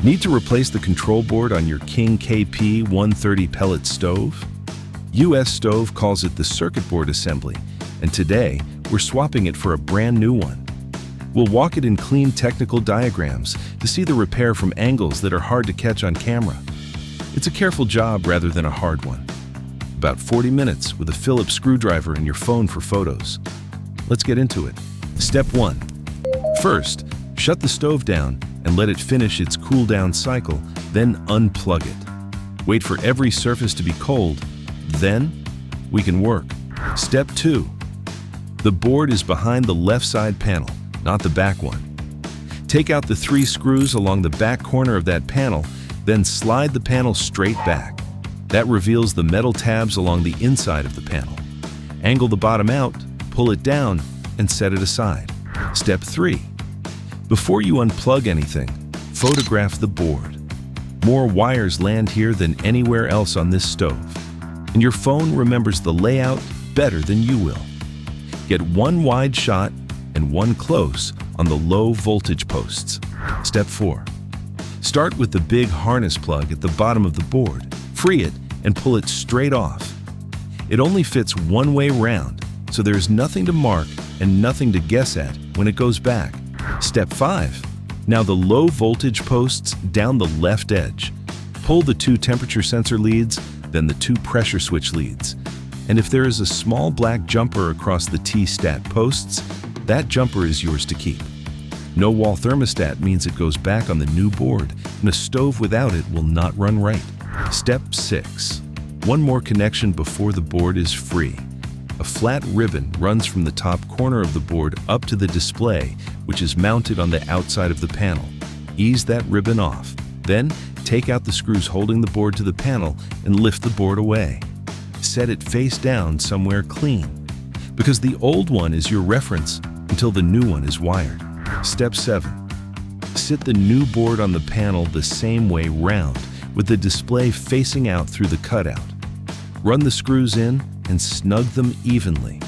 Need to replace the control board on your King KP130 pellet stove? US Stove calls it the circuit board assembly, and today we're swapping it for a brand new one. We'll walk it in clean technical diagrams to see the repair from angles that are hard to catch on camera. It's a careful job rather than a hard one. About 40 minutes with a Phillips screwdriver and your phone for photos. Let's get into it. Step 1. First, shut the stove down and let it finish its cool down cycle, then unplug it. Wait for every surface to be cold, then we can work. Step 2. The board is behind the left side panel, not the back one. Take out the 3 screws along the back corner of that panel, then slide the panel straight back. That reveals the metal tabs along the inside of the panel. Angle the bottom out, pull it down, and set it aside. Step 3. Before you unplug anything, photograph the board. More wires land here than anywhere else on this stove, and your phone remembers the layout better than you will. Get one wide shot and one close on the low voltage posts. Step 4. Start with the big harness plug at the bottom of the board. Free it and pull it straight off. It only fits one way round, so there is nothing to mark and nothing to guess at when it goes back. Step 5. Now the low voltage posts down the left edge. Pull the 2 temperature sensor leads, then the 2 pressure switch leads. And if there is a small black jumper across the T-stat posts, that jumper is yours to keep. No wall thermostat means it goes back on the new board, and a stove without it will not run right. Step 6. One more connection before the board is free. A flat ribbon runs from the top corner of the board up to the display, which is mounted on the outside of the panel. Ease that ribbon off. Then, take out the screws holding the board to the panel and lift the board away. Set it face down somewhere clean, because the old one is your reference until the new one is wired. Step 7. Sit the new board on the panel the same way round, with the display facing out through the cutout. Run the screws in and snug them evenly.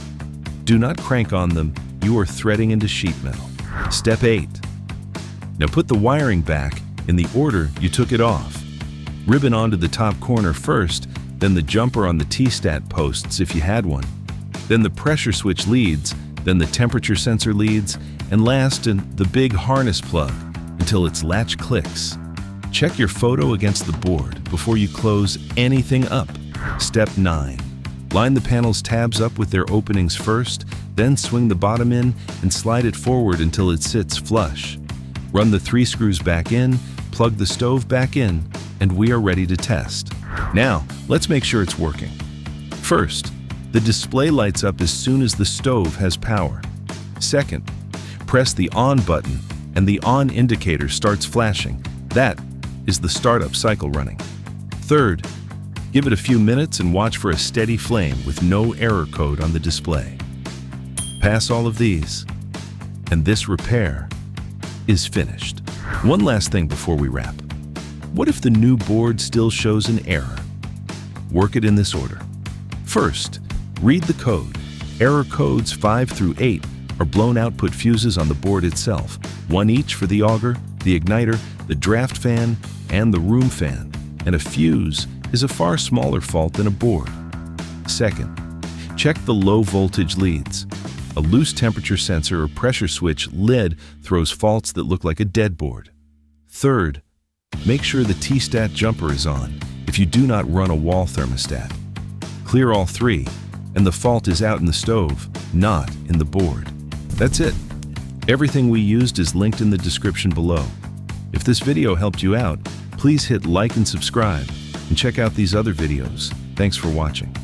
Do not crank on them, you are threading into sheet metal. Step 8. Now put the wiring back in the order you took it off. Ribbon onto the top corner first, then the jumper on the T-stat posts if you had one, then the pressure switch leads, then the temperature sensor leads, and last the big harness plug until its latch clicks. Check your photo against the board before you close anything up. Step 9. Line the panel's tabs up with their openings first, then swing the bottom in and slide it forward until it sits flush. Run the 3 screws back in, plug the stove back in, and we are ready to test. Now, let's make sure it's working. First, the display lights up as soon as the stove has power. Second, press the on button and the on indicator starts flashing. That is the startup cycle running. Third, give it a few minutes and watch for a steady flame with no error code on the display. Pass all of these, and this repair is finished. One last thing before we wrap. What if the new board still shows an error? Work it in this order. First, read the code. Error codes 5 through 8 are blown output fuses on the board itself, one each for the auger, the igniter, the draft fan, and the room fan, and a fuse is a far smaller fault than a board. Second, check the low voltage leads. A loose temperature sensor or pressure switch lid throws faults that look like a dead board. Third, make sure the T-stat jumper is on if you do not run a wall thermostat. Clear all 3, and the fault is out in the stove, not in the board. That's it. Everything we used is linked in the description below. If this video helped you out, please hit like and subscribe, and check out these other videos. Thanks for watching.